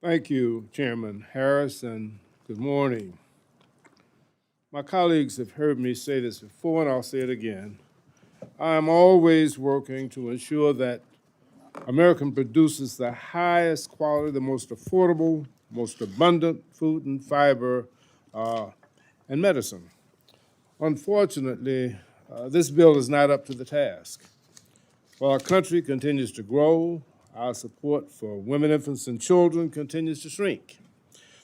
Thank you, Chairman Harris, and good morning. My colleagues have heard me say this before, and I'll say it again. I am always working to ensure that American produces the highest quality, the most affordable, most abundant food and fiber and medicine. Unfortunately, this bill is not up to the task. While our country continues to grow, our support for women, infants, and children continues to shrink.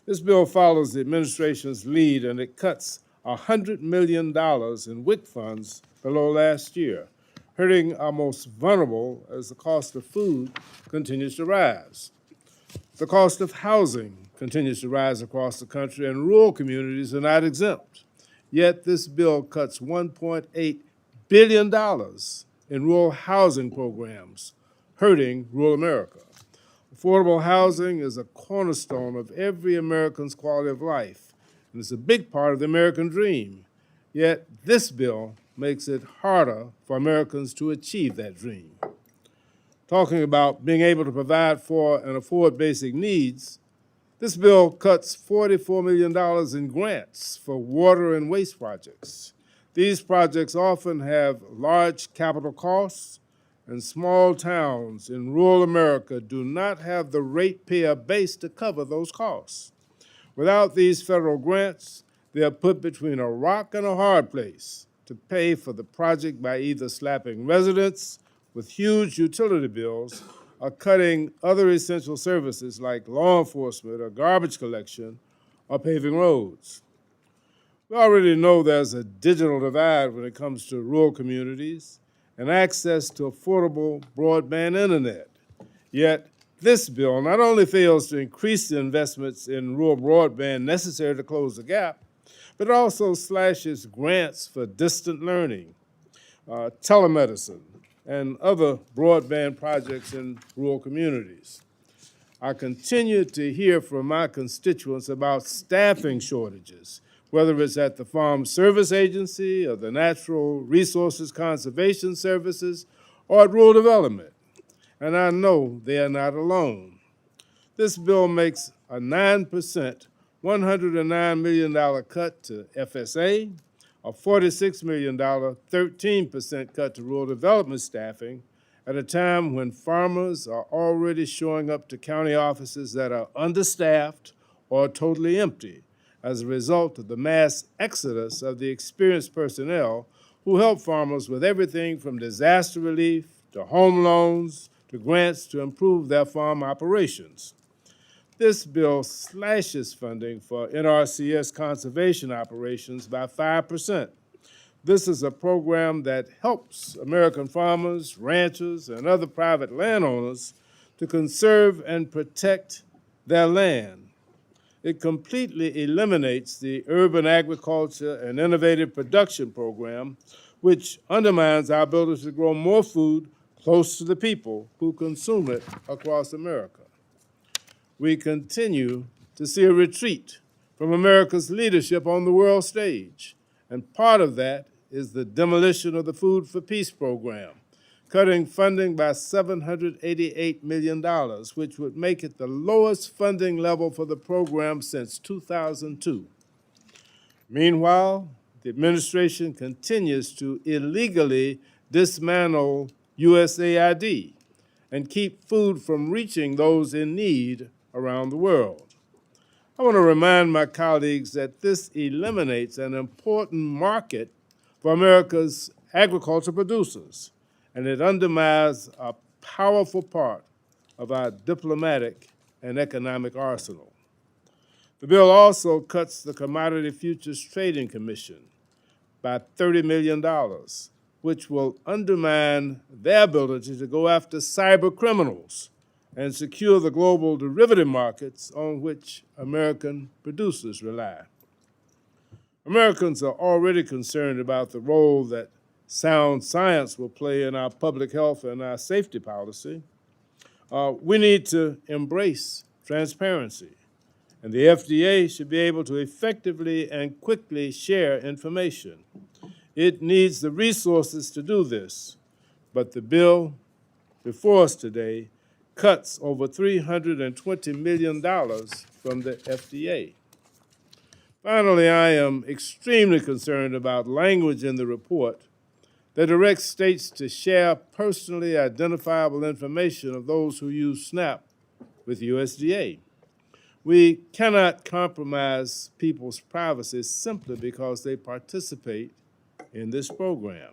This bill follows the administration's lead, and it cuts $100 million in WIC funds below last year, hurting our most vulnerable as the cost of food continues to rise. The cost of housing continues to rise across the country, and rural communities are not exempt. Yet this bill cuts $1.8 billion in rural housing programs, hurting rural America. Affordable housing is a cornerstone of every American's quality of life, and it's a big part of the American dream. Yet this bill makes it harder for Americans to achieve that dream. Talking about being able to provide for and afford basic needs, this bill cuts $44 million in grants for water and waste projects. These projects often have large capital costs, and small towns in rural America do not have the ratepayer base to cover those costs. Without these federal grants, they are put between a rock and a hard place to pay for the project by either slapping residents with huge utility bills or cutting other essential services like law enforcement or garbage collection or paving roads. We already know there's a digital divide when it comes to rural communities and access to affordable broadband internet. Yet, this bill not only fails to increase the investments in rural broadband necessary to close the gap, but it also slashes grants for distant learning, telemedicine, and other broadband projects in rural communities. I continue to hear from my constituents about staffing shortages, whether it's at the Farm Service Agency or the Natural Resources Conservation Services or at Rural Development. And I know they are not alone. This bill makes a 9%, $109 million cut to FSA, a $46 million, 13% cut to rural development staffing at a time when farmers are already showing up to county offices that are understaffed or totally empty as a result of the mass exodus of the experienced personnel who help farmers with everything from disaster relief to home loans to grants to improve their farm operations. This bill slashes funding for NRCS conservation operations by 5%. This is a program that helps American farmers, ranchers, and other private landowners to conserve and protect their land. It completely eliminates the Urban Agriculture and Innovative Production Program, which undermines our ability to grow more food close to the people who consume it across America. We continue to see a retreat from America's leadership on the world stage, and part of that is the demolition of the Food for Peace program, cutting funding by $788 million, which would make it the lowest funding level for the program since 2002. Meanwhile, the administration continues to illegally dismantle USAID and keep food from reaching those in need around the world. I want to remind my colleagues that this eliminates an important market for America's agriculture producers, and it undermines a powerful part of our diplomatic and economic arsenal. The bill also cuts the Commodity Futures Trading Commission by $30 million, which will undermine their ability to go after cyber criminals and secure the global derivative markets on which American producers rely. Americans are already concerned about the role that sound science will play in our public health and our safety policy. We need to embrace transparency, and the FDA should be able to effectively and quickly share information. It needs the resources to do this, but the bill before us today cuts over $320 million from the FDA. Finally, I am extremely concerned about language in the report that directs states to share personally identifiable information of those who use SNAP with USDA. We cannot compromise people's privacy simply because they participate in this program.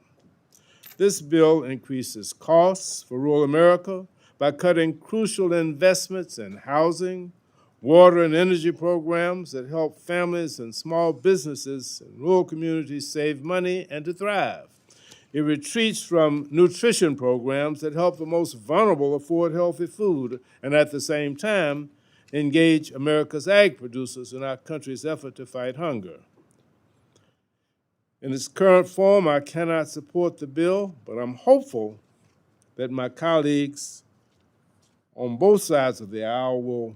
This bill increases costs for rural America by cutting crucial investments in housing, water and energy programs that help families and small businesses in rural communities save money and to thrive. It retreats from nutrition programs that help the most vulnerable afford healthy food and at the same time engage America's ag producers in our country's effort to fight hunger. In its current form, I cannot support the bill, but I'm hopeful that my colleagues on both sides of the aisle will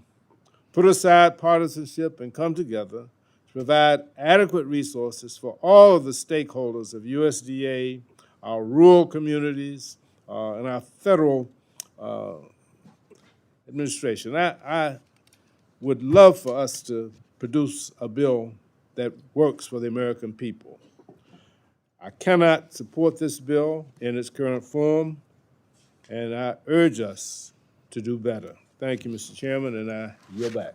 put aside partisanship and come together to provide adequate resources for all of the stakeholders of USDA, our rural communities, and our federal administration. I would love for us to produce a bill that works for the American people. I cannot support this bill in its current form, and I urge us to do better. Thank you, Mr. Chairman, and I yield back.